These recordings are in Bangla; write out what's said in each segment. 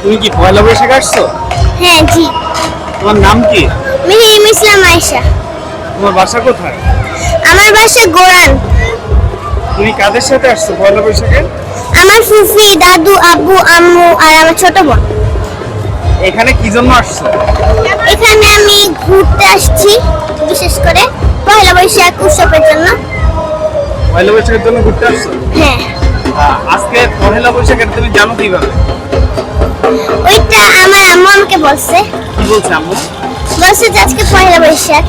তুমি কি পয়লা বৈশাখে আসছো? হ্যাঁ জি। তোমার নাম কি? মিহিম ইসলাম আয়েশা। তোমার বাসা কোথায়? আমার বাসা গোরান। তুমি কাদের সাথে আসছো পয়লা বৈশাখে? আমার ফুফি, দাদু, আব্বু, আম্মু আর আমার ছোট বোন। এখানে কি জন্য আসছো? এখানে আমি ঘুরতে আসছি, বিশেষ করে পয়লা বৈশাখ উৎসবের জন্য। পয়লা বৈশাখের জন্য ঘুরতে আসছো? হ্যাঁ। আজকে পয়লা বৈশাখের তুমি জানো কিভাবে? ওইটা আমার আম্মু আমাকে বলছে। কি বলছে আম্মু? বলছে যে আজকে পয়লা বৈশাখ।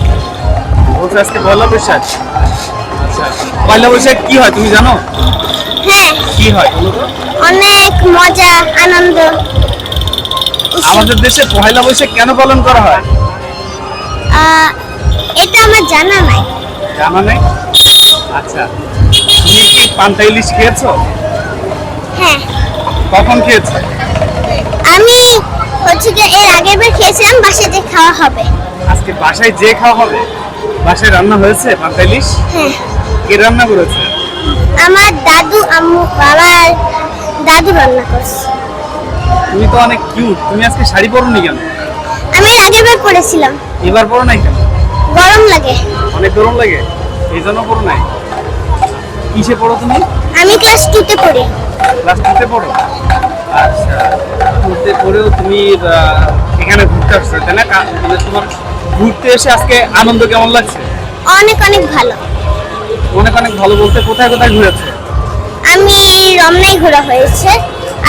বলছে আজকে পয়লা বৈশাখ। আচ্ছা, পয়লা বৈশাখ কি হয় তুমি জানো? হ্যাঁ, কি হয় বলো তো? অনেক মজা, আনন্দ। আমাদের দেশে পয়লা বৈশাখ কেন পালন করা হয়? আহ, এটা আমার জানা নাই। জানা নেই? আচ্ছা, তুমি কি পান্তা ইলিশ খেয়েছো? হ্যাঁ, কখন খেয়েছো? আমি হচ্ছে যে এর আগের বার খেয়েছিলাম, বাসায় যে খাওয়া হবে। আজকে বাসায় যে খাওয়া হবে? বাসায় রান্না হয়েছে পান্তা ইলিশ? হ্যাঁ, কে রান্না করেছে? আমার দাদু, আম্মু, বাবার দাদু রান্না করছে। তুমি তো অনেক কিউট, তুমি আজকে শাড়ি পরোনি কেন? আমি এর আগের বার পরেছিলাম। এবার পরো নাই কেন? গরম লাগে। অনেক গরম লাগে, এই জন্য পরো নাই। কিসে পড়ো তুমি? আমি ক্লাস 2-তে পড়ি। ক্লাস 2-তে পড়ো? আচ্ছা, 2-তে পড়েও তুমি এখানে ঘুরতে আসছো তাই না? মানে তোমার ঘুরতে এসে আজকে আনন্দ কেমন লাগছে? অনেক অনেক ভালো। অনেক অনেক ভালো বলতে কোথায় কোথায় ঘুরেছো? আমি রমনায় ঘোরা হয়েছে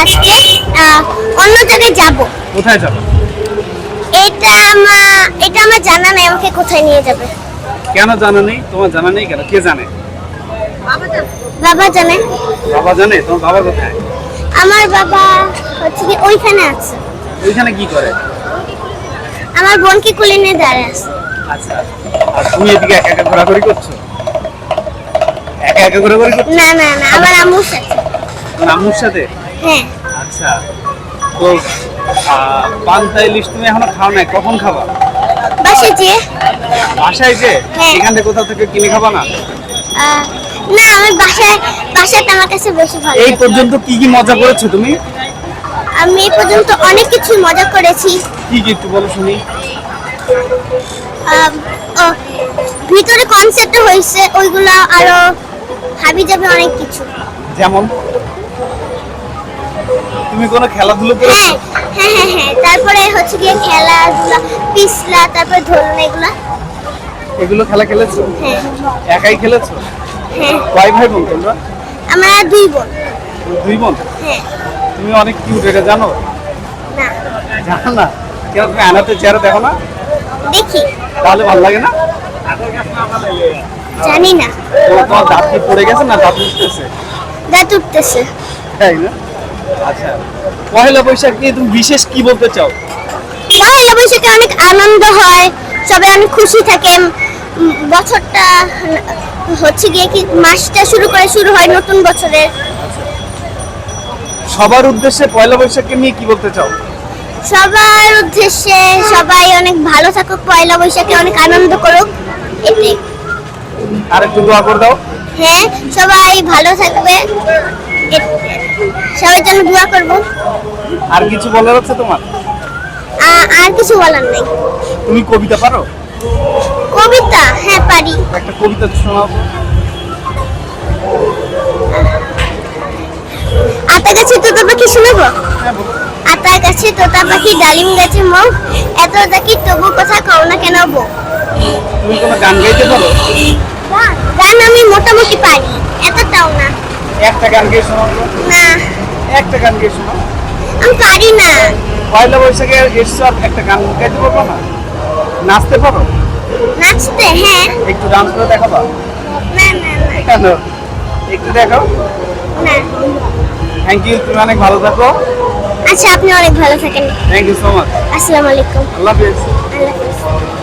আজকে। অন্য জায়গায় যাব। কোথায় যাবে? এটা আমার জানা নাই, আমাকে কোথায় নিয়ে যাবে। কেন জানা নেই? তোমার জানা নেই কেন? কে জানে? বাবা জানে। বাবা জানে? তোমার বাবা কোথায়? আমার বাবা হচ্ছে কি ওইখানে আছে। ওইখানে কি করে? আমার বোনকে কোলে নিয়ে দাঁড়ায় আছে। আচ্ছা, আর তুমি এদিকে একা একা ঘোরাঘুরি করছো? একা একা ঘোরাঘুরি করছো? না না না, আমার আম্মুর সাথে। তোমার আম্মুর সাথে? হ্যাঁ, আচ্ছা, তো পান্তা ইলিশ তুমি এখনো খাও নাই, কখন খাবা? বাসায় যেয়ে। বাসায় যে? হ্যাঁ। এখান থেকে কোথাও থেকে কিনে খাবা না? না, আমি বাসাটা আমার কাছে বেশি ভালো এই লাগে। পর্যন্ত কি কি মজা করেছো তুমি? আমি এই পর্যন্ত অনেক কিছু মজা করেছি। কি কি একটু বলো শুনি। আম, ও, ভিতরে কনসেপ্ট হয়েছে ওইগুলো, আরো হাবি যাবে অনেক কিছু। যেমন তুমি কোনো খেলাধুলো হ্যাঁ করেছো? হ্যাঁ হ্যাঁ হ্যাঁ, তারপরে হচ্ছে গিয়ে খেলাধুলা, পিছলা, তারপরে ধরুন এগুলা। এগুলো খেলা খেলেছো? হ্যাঁ একাই খেলেছো? হ্যাঁ, কয় ভাই বোন তোমরা? আমরা 2 বোন। দুই বোন? হ্যাঁ। তুমি অনেক কিউট, এটা জানো? না, জানো না? কেন তুমি আনাতে চেহারা দেখো না? দেখি। তাহলে ভালো লাগে না? জানি না। তোমার দাঁত কি পড়ে গেছে না দাঁত উঠতেছে? দাঁত উঠতেছে। তাই না? আচ্ছা, পয়লা বৈশাখ নিয়ে তুমি বিশেষ কি বলতে চাও? পয়লা বৈশাখে অনেক আনন্দ হয়, সবাই অনেক খুশি থাকে। বছরটা হচ্ছে গিয়ে কি মাসটা শুরু হয় নতুন বছরের। সবার উদ্দেশ্যে পয়লা বৈশাখকে নিয়ে কি বলতে চাও? সবার উদ্দেশ্যে সবাই অনেক ভালো থাকুক, পয়লা বৈশাখে অনেক আনন্দ করুক, এটাই। আর একটু দোয়া করে দাও। হ্যাঁ, সবাই ভালো থাকবে, সবার জন্য দোয়া করব। আর কিছু বলার আছে তোমার? আর কিছু বলার নেই। তুমি কবিতা পারো? কবিতা? হ্যাঁ পারি। একটা কবিতা শোনাও তো। আতা গাছে তোতা পাখি, শোনাবো? হ্যাঁ, বলো। আতা গাছে তোতা পাখি, ডালিম গাছে মৌ, এত দেখি তবু কথা কও না কেন বউ। তুমি কোনো গান গাইতে পারো? গান আমি মোটামুটি পারি, এতটাও না। একটা গান গিয়ে শোনাও তো। না, একটা গান গিয়ে শোনাও। আমি পারি না। পয়লা বৈশাখে এসছো আর একটা গান গাইতে পারবো না? নাচতে পারো? নাচতে? হ্যাঁ। একটু ডান্স করে দেখাবা? না না না কেন? একটু দেখাও। না। থ্যাংক ইউ, তুমি অনেক ভালো থাকো। আচ্ছা, আপনি অনেক ভালো থাকেন। Thank you so much. আসসালামু আলাইকুম। আল্লাহ হাফেজ। আল্লাহ হাফেজ।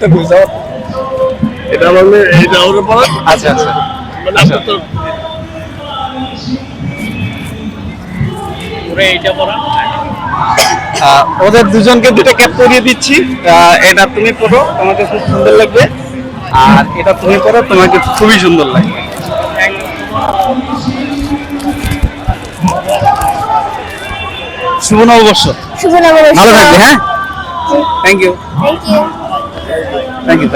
করতে বুঝাও এটা মানে এইটা ওর পড়া আচ্ছা আচ্ছা মানে আচ্ছা। তো পুরো এইটা পরা ওদের দুজনকে দুটো ক্যাপ পরিয়ে দিচ্ছি এটা তুমি পরো তোমাকে খুব সুন্দর লাগবে আর এটা তুমি পরো তোমাকে খুবই সুন্দর লাগবে শুভ নববর্ষ শুভ নববর্ষ। ভালো থাকবে হ্যাঁ thank you thank you. Thank you